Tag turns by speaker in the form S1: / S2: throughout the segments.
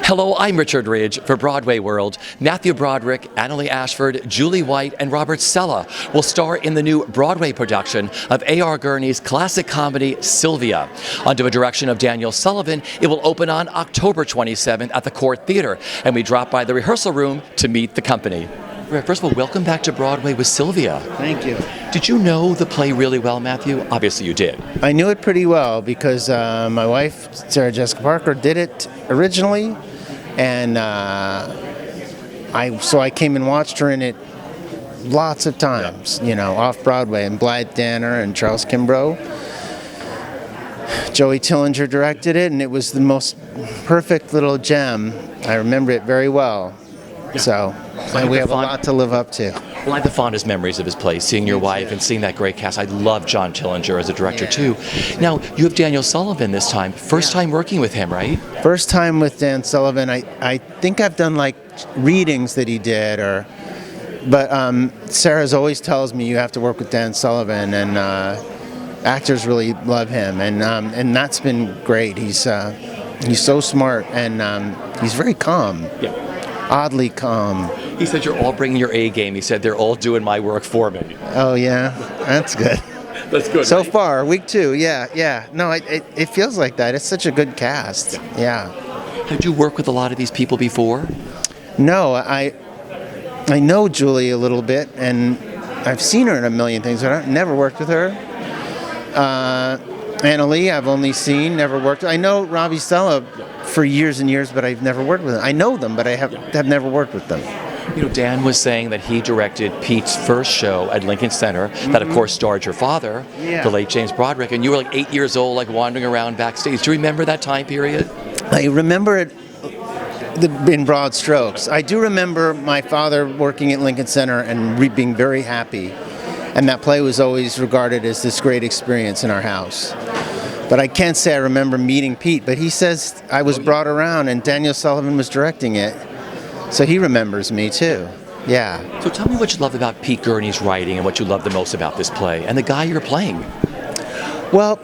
S1: Hello, I'm Richard Ridge for BroadwayWorld. Matthew Broderick, Annaleigh Ashford, Julie White, and Robert Sella will star in the new Broadway production of A.R. Gurney's classic comedy, Sylvia. Under the direction of Daniel Sullivan, it will open on October 27th at the Court Theater, and we drop by the rehearsal room to meet the company. First of all, welcome back to Broadway with Sylvia.
S2: Thank you.
S1: Did you know the play really well, Matthew? Obviously you did.
S2: I knew it pretty well because my wife, Sarah Jessica Parker, did it originally, and so I came and watched her in it lots of times, you know, off Broadway, and Blythe Danner and Charles Kimbrough. Joey Tillinger directed it, and it was the most perfect little gem. I remember it very well.
S1: Yeah.
S2: So we have a lot to live up to.
S1: Well, I have the fondest memories of his play, seeing your wife and seeing that great cast. I love John Tillinger as a director, too. Now, you have Daniel Sullivan this time. First time working with him, right? First
S2: time with Dan Sullivan. I think I've done like readings that he did, but Sarah's always tells me you have to work with Dan Sullivan, and actors really love him, and that's been great. He's so smart, and he's very calm.
S1: Yeah.
S2: Oddly calm.
S1: He said you're all bringing your A game. He said they're all doing my work for me.
S2: Oh yeah, that's good.
S1: That's good.
S2: So
S1: right?
S2: far, week 2, yeah. No, it feels like that. It's such a good cast. Yeah.
S1: Had you worked with a lot of these people before?
S2: No, I know Julie a little bit, and I've seen her in a million things, but I've never worked with her. Annaleigh, I've only seen, never worked. I know Robbie Sella for years and years, but I've never worked with them. I know them, but I have never worked with them.
S1: You know, Dan was saying that he directed Pete's first show at Lincoln Center, that of course starred your father, the late James Broderick, and you were like 8 years old, like wandering around backstage. Do you remember that time period?
S2: I remember it in broad strokes. I do remember my father working at Lincoln Center and being very happy, and that play was always regarded as this great experience in our house. But I can't say I remember meeting Pete, but he says I was brought around and Daniel Sullivan was directing it. So he remembers me too. Yeah.
S1: So tell me what you love about Pete Gurney's writing and what you love the most about this play and the guy you're playing.
S2: Well,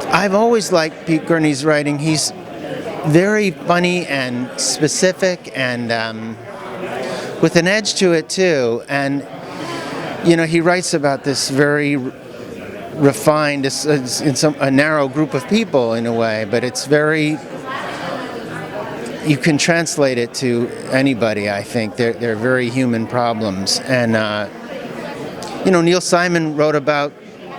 S2: I've always liked Pete Gurney's writing. He's very funny and specific and with an edge to it too. And, you know, he writes about this very refined, in a narrow group of people in a way, but it's very, you can translate it to anybody, I think. They're very human problems. And, you know, Neil Simon wrote about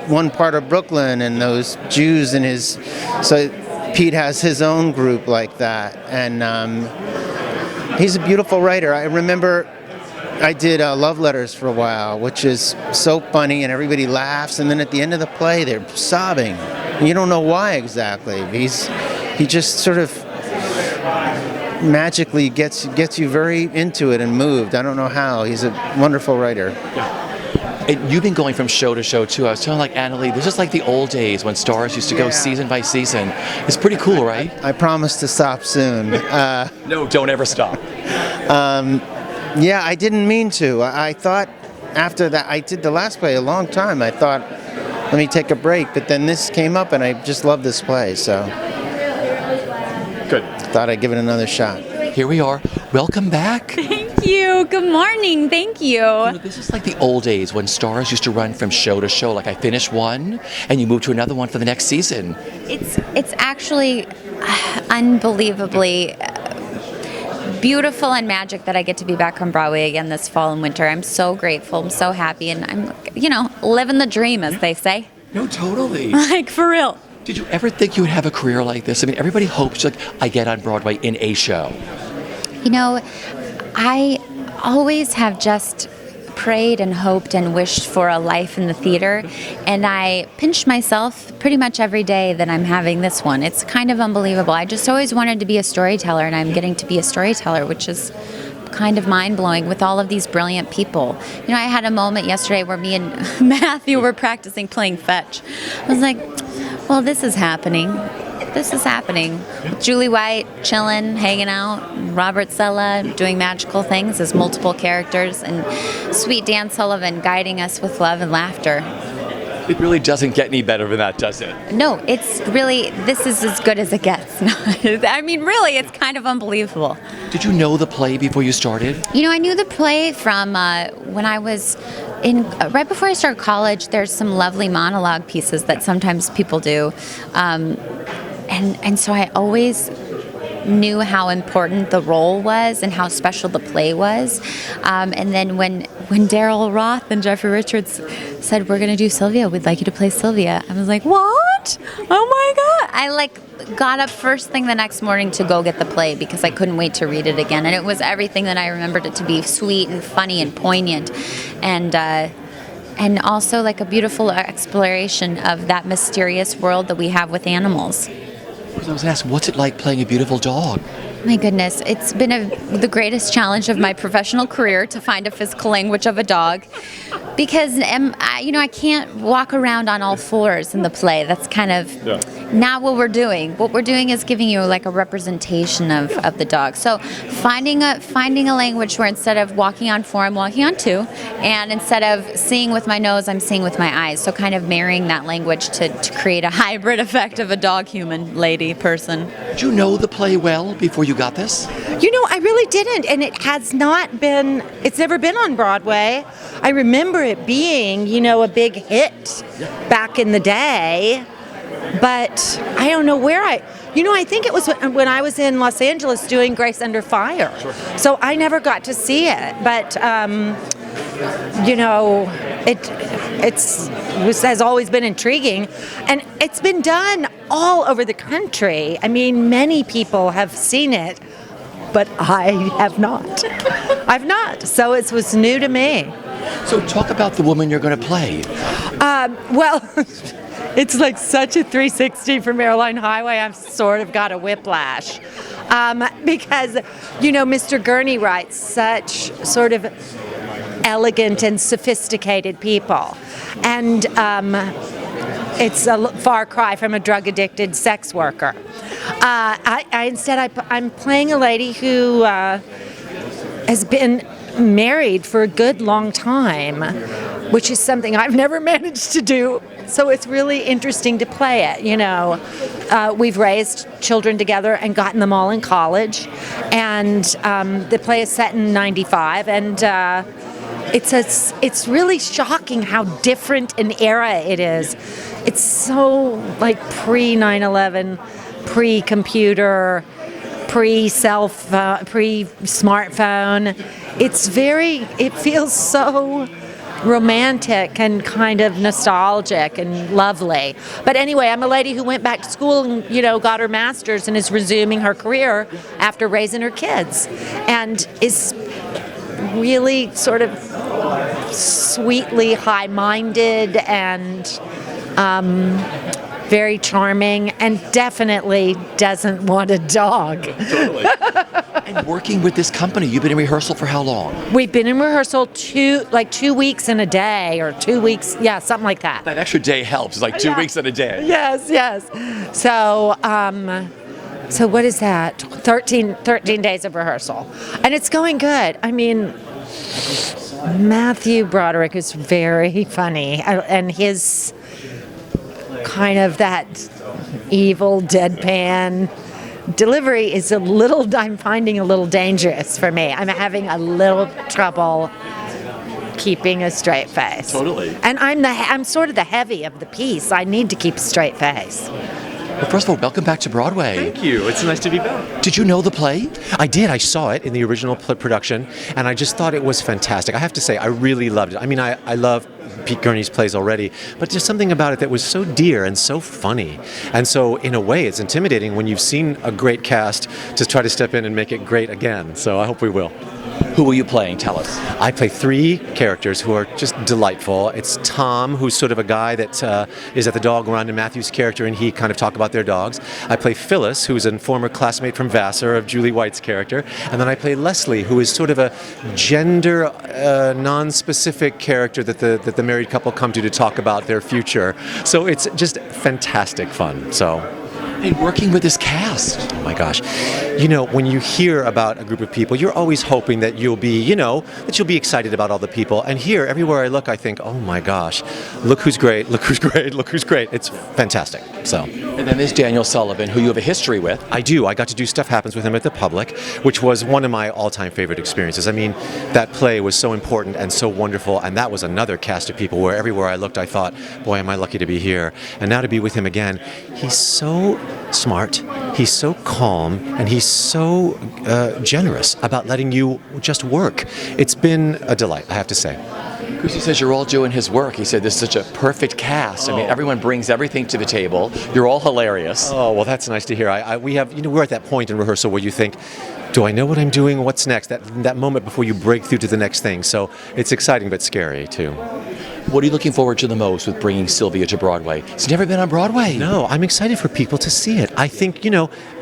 S2: one part of Brooklyn and those Jews in his, so Pete has his own group like that. And he's a beautiful writer. I remember I did Love Letters for a while, which is so funny and everybody laughs, and then at the end of the play they're sobbing. You don't know why exactly. He just sort of magically gets you very into it and moved. I don't know how. He's a wonderful writer.
S1: And you've been going from show to show too. I was telling like Annaleigh, this is like the old days when stars used to go season by season. It's pretty cool, right?
S2: I promise to stop soon.
S1: No, don't ever stop.
S2: Yeah, I didn't mean to. I thought after that, I did the last play a long time. I thought, let me take a break. But then this came up, and I just love this play. So,
S1: good.
S2: Thought I'd give it another shot.
S1: Here we are. Welcome back.
S3: Thank you. Good morning. Thank you.
S1: You know, this is like the old days when stars used to run from show to show. Like I finish one, and you move to another one for the next season.
S3: It's actually unbelievably beautiful and magic that I get to be back on Broadway again this fall and winter. I'm so grateful. I'm so happy, and I'm, you know, living the dream, as they say.
S1: No, totally.
S3: Like, for real.
S1: Did you ever think you would have a career like this? I mean, everybody hopes, like, I get on Broadway in a show.
S3: You know, I always have just prayed and hoped and wished for a life in the theater, and I pinch myself pretty much every day that I'm having this one. It's kind of unbelievable. I just always wanted to be a storyteller, and I'm getting to be a storyteller, which is kind of mind-blowing with all of these brilliant people. You know, I had a moment yesterday where me and Matthew were practicing playing fetch. I was like, well, this is happening. This is happening. Julie White chilling, hanging out, Robert Sella doing magical things as multiple characters, and sweet Dan Sullivan guiding us with love and laughter.
S1: It really doesn't get any better than that, does it?
S3: No, it's really, this is as good as it gets. I mean, really, it's kind of unbelievable.
S1: Did you know the play before you started?
S3: You know, I knew the play from when I was in, right before I started college. There's some lovely monologue pieces that sometimes people do. And so I always knew how important the role was and how special the play was. And then when Daryl Roth and Jeffrey Richards said, we're going to do Sylvia, we'd like you to play Sylvia, I was like, what? Oh my God. I got up first thing the next morning to go get the play because I couldn't wait to read it again. And it was everything that I remembered it to be: sweet and funny and poignant. And also like a beautiful exploration of that mysterious world that we have with animals.
S1: I was asked, what's it like playing a beautiful dog?
S3: My goodness, it's been the greatest challenge of my professional career to find a physical language of a dog, because I can't walk around on all fours in the play. That's kind of not what we're doing. What we're doing is giving you like a representation of the dog. So finding a language where instead of walking on four, I'm walking on two, and instead of seeing with my nose, I'm seeing with my eyes. So kind of marrying that language to create a hybrid effect of a dog, human, lady, person.
S1: Did you know the play well before you got this?
S4: You know, I really didn't, and it's never been on Broadway. I remember it being, a big hit back in the day, but I don't know where I think it was when I was in Los Angeles doing Grace Under Fire. Sure. So I never got to see it, but it has always been intriguing, and it's been done all over the country. I mean, many people have seen it, but I have not. I've not. So it was new to me.
S1: So talk about the woman you're going to play.
S4: Well, it's like such a 360 from Airline Highway. I've sort of got a whiplash. Because, Mr. Gurney writes such sort of elegant and sophisticated people. And it's a far cry from a drug-addicted sex worker. I'm playing a lady who has been married for a good long time, which is something I've never managed to do. So it's really interesting to play it. We've raised children together and gotten them all in college, and the play is set in '95, and it's really shocking how different an era it is. It's so like pre-9/11, pre-computer, pre-smartphone. It feels so romantic and kind of nostalgic and lovely. But anyway, I'm a lady who went back to school and, got her master's and is resuming her career after raising her kids, and is really sort of sweetly high-minded and very charming, and definitely doesn't want a dog.
S1: Totally. And working with this company, you've been in rehearsal for how long?
S4: We've been in rehearsal 2 weeks in a day, or 2 weeks, something like that.
S1: That extra day helps. It's like 2 weeks in a day.
S4: Yes. So, so what is that? 13 days of rehearsal. And it's going good. I mean, Matthew Broderick is very funny, and his kind of that evil deadpan delivery is I'm finding a little dangerous for me. I'm having a little trouble keeping a straight face.
S1: Totally.
S4: And I'm sort of the heavy of the piece. I need to keep a straight face.
S1: Well, first of all, welcome back to Broadway.
S5: Thank you. It's nice to be back.
S1: Did you know the play?
S5: I did. I saw it in the original production, and I just thought it was fantastic. I have to say, I really loved it. I mean, I love Pete Gurney's plays already, but just something about it that was so dear and so funny. And so, in a way, it's intimidating when you've seen a great cast to try to step in and make it great again. So I hope we will.
S1: Who were you playing? Tell us.
S5: I play 3 characters who are just delightful. It's Tom, who's sort of a guy that is at the dog run, and Matthew's character, and he kind of talk about their dogs. I play Phyllis, who's a former classmate from Vassar of Julie White's character. And then I play Leslie, who is sort of a gender non-specific character that the married couple come to talk about their future. So it's just fantastic fun. So.
S1: And working with this cast.
S5: Oh my gosh. You know, when you hear about a group of people, you're always hoping that you'll be, that you'll be excited about all the people. And here, everywhere I look, I think, oh my gosh, look who's great, look who's great, look who's great. It's fantastic. So.
S1: And then there's Daniel Sullivan, who you have a history with.
S5: I do. I got to do Stuff Happens with him at the Public, which was one of my all-time favorite experiences. I mean, that play was so important and so wonderful, and that was another cast of people where everywhere I looked, I thought, boy, am I lucky to be here. And now to be with him again, he's so smart, he's so calm, and he's so generous about letting you just work. It's been a delight, I have to say.
S1: Because he says you're all doing his work. He said this is such a perfect cast. I mean, everyone brings everything to the table. You're all hilarious.
S5: Oh, well, that's nice to hear. We're at that point in rehearsal where you think, do I know what I'm doing? What's next? That moment before you break through to the next thing. So it's exciting but scary, too.
S1: What are you looking forward to the most with bringing Sylvia to Broadway? It's never been on Broadway.
S5: No, I'm excited for people to see it. I think,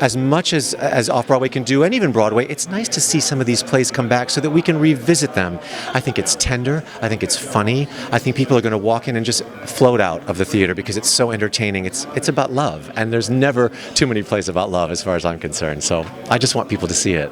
S5: as much as Off-Broadway can do, and even Broadway, it's nice to see some of these plays come back so that we can revisit them. I think it's tender. I think it's funny. I think people are going to walk in and just float out of the theater because it's so entertaining. It's about love, and there's never too many plays about love as far as I'm concerned. So I just want people to see it.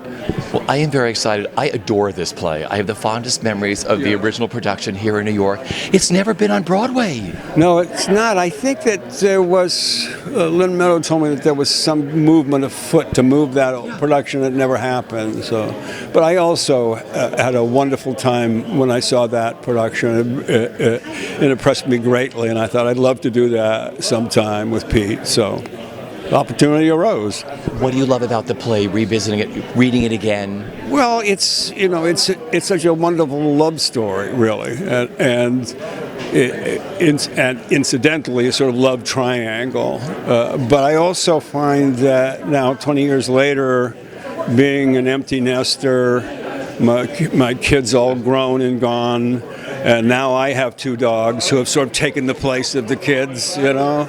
S1: Well, I am very excited. I adore this play. I have the fondest memories of the original production here in New York. It's never been on Broadway.
S6: No, it's not. I think that there was, Lynn Meadow told me that there was some movement afoot to move that production that never happened. So, but I also had a wonderful time when I saw that production. It impressed me greatly, and I thought I'd love to do that sometime with Pete. So the opportunity arose.
S1: What do you love about the play, revisiting it, reading it again?
S6: Well, it's such a wonderful love story, really, and incidentally, a sort of love triangle. But I also find that now, 20 years later, being an empty nester, my kids all grown and gone, and now I have two dogs who have sort of taken the place of the kids, so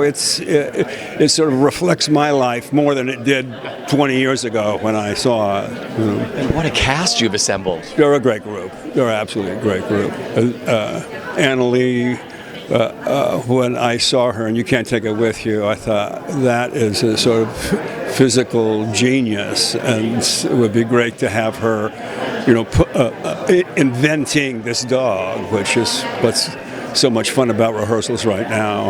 S6: it sort of reflects my life more than it did 20 years ago when I saw it.
S1: And what a cast you've assembled.
S6: They're a great group. They're absolutely a great group. Annaleigh, when I saw her, and you can't take it with you, I thought that is a sort of physical genius, and it would be great to have her, inventing this dog, which is what's so much fun about rehearsals right now.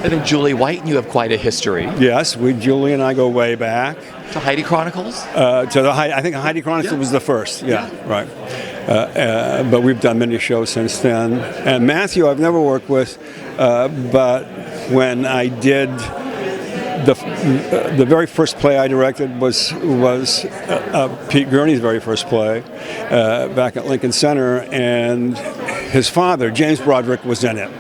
S1: And then Julie White, and you have quite a history.
S6: Yes, Julie and I go way back.
S1: To Heidi Chronicles?
S6: I think Heidi Chronicles was the first. Yeah, right. But we've done many shows since then. And Matthew, I've never worked with, but when I did the very first play I directed was Pete Gurney's very first play back at Lincoln Center, and his father, James Broderick, was in it,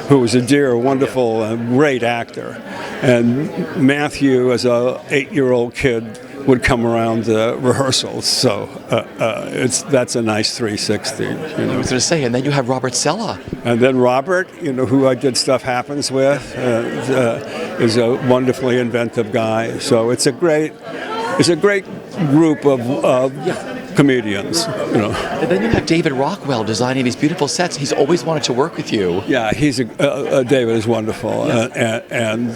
S6: who was a dear, wonderful, great actor. And Matthew, as a 8-year-old kid, would come around rehearsals, so that's a nice 360.
S1: I was going to say, and then you have Robert Sella.
S6: And then Robert, who I did Stuff Happens with, is a wonderfully inventive guy. So it's a great group of comedians.
S1: And then you have David Rockwell designing these beautiful sets. He's always wanted to work with you.
S6: Yeah, David is wonderful, and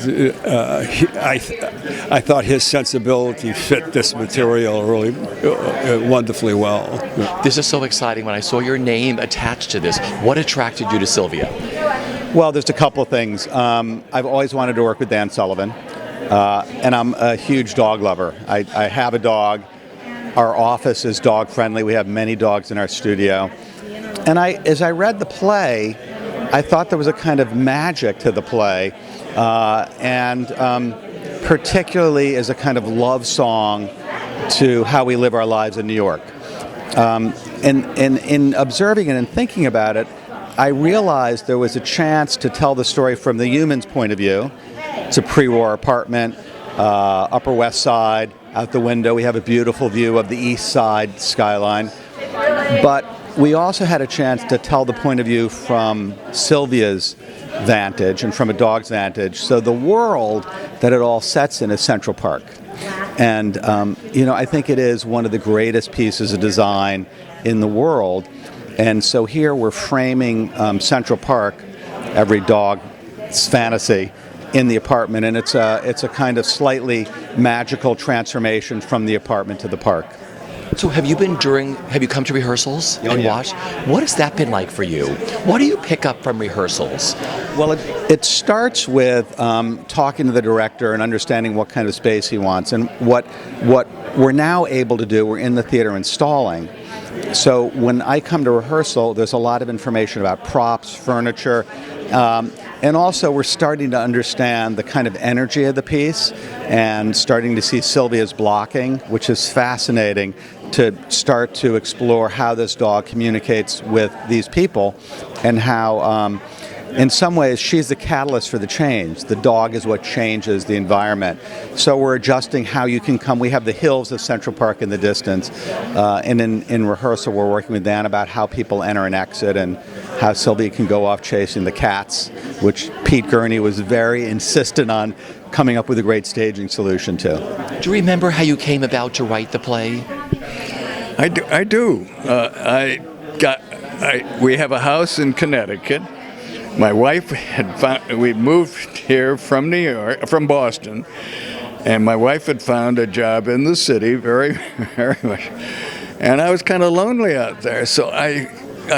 S6: I thought his sensibility fit this material really wonderfully well.
S1: This is so exciting. When I saw your name attached to this, what attracted you to Sylvia?
S7: Well, there's a couple of things. I've always wanted to work with Dan Sullivan, and I'm a huge dog lover. I have a dog. Our office is dog friendly. We have many dogs in our studio. And as I read the play, I thought there was a kind of magic to the play, and particularly as a kind of love song to how we live our lives in New York. And in observing it and thinking about it, I realized there was a chance to tell the story from the human's point of view. It's a pre-war apartment, Upper West Side. Out the window, we have a beautiful view of the East Side skyline. But we also had a chance to tell the point of view from Sylvia's vantage and from a dog's vantage. So the world that it all sets in is Central Park. And, I think it is one of the greatest pieces of design in the world. And so here we're framing Central Park, every dog's fantasy, in the apartment, and it's a kind of slightly magical transformation from the apartment to the park.
S1: So have you come to rehearsals and watched? What has that been like for you? What do you pick up from rehearsals?
S7: Well, it starts with talking to the director and understanding what kind of space he wants, and what we're now able to do. We're in the theater installing. So when I come to rehearsal, there's a lot of information about props, furniture, and also we're starting to understand the kind of energy of the piece and starting to see Sylvia's blocking, which is fascinating to start to explore how this dog communicates with these people and how in some ways she's the catalyst for the change. The dog is what changes the environment. So we're adjusting how you can come. We have the hills of Central Park in the distance, and in rehearsal we're working with Dan about how people enter and exit and how Sylvia can go off chasing the cats, which Pete Gurney was very insistent on coming up with a great staging solution to.
S1: Do you remember how you came about to write the play?
S8: I do. We have a house in Connecticut. My wife we moved here from from Boston, and my wife had found a job in the city, very, very much. And I was kind of lonely out there, so I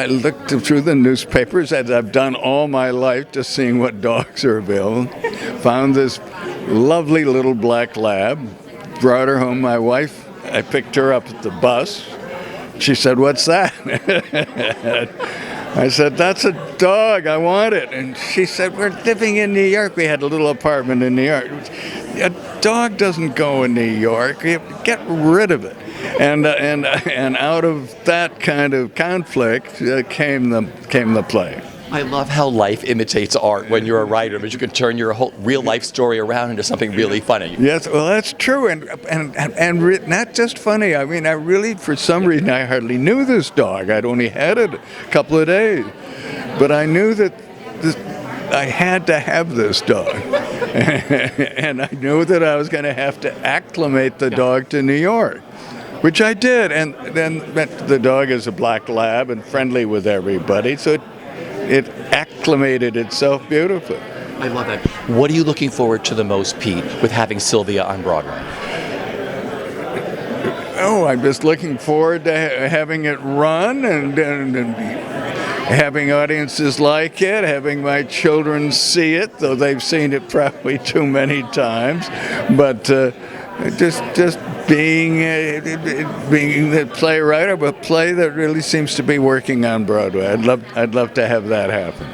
S8: looked through the newspapers, as I've done all my life, just seeing what dogs are available. Found this lovely little black lab, brought her home. My wife, I picked her up at the bus. She said, "What's that?" I said, "That's a dog, I want it." And she said, "We're living in New York." We had a little apartment in New York. A dog doesn't go in New York. You get rid of it. And out of that kind of conflict came the play.
S1: I love how life imitates art when you're a writer, but you can turn your whole real life story around into something really funny.
S8: Yes, well, that's true, and not just funny. I mean, I really, for some reason, I hardly knew this dog. I'd only had it a couple of days, but I knew that I had to have this dog, and I knew that I was going to have to acclimate the dog to New York, which I did, and then the dog is a black lab and friendly with everybody, so it acclimated itself beautifully.
S1: I love that. What are you looking forward to the most, Pete, with having Sylvia on Broadway?
S8: Oh, I'm just looking forward to having it run and having audiences like it, having my children see it, though they've seen it probably too many times. But just being the playwright of a play that really seems to be working on Broadway. I'd love to have that happen.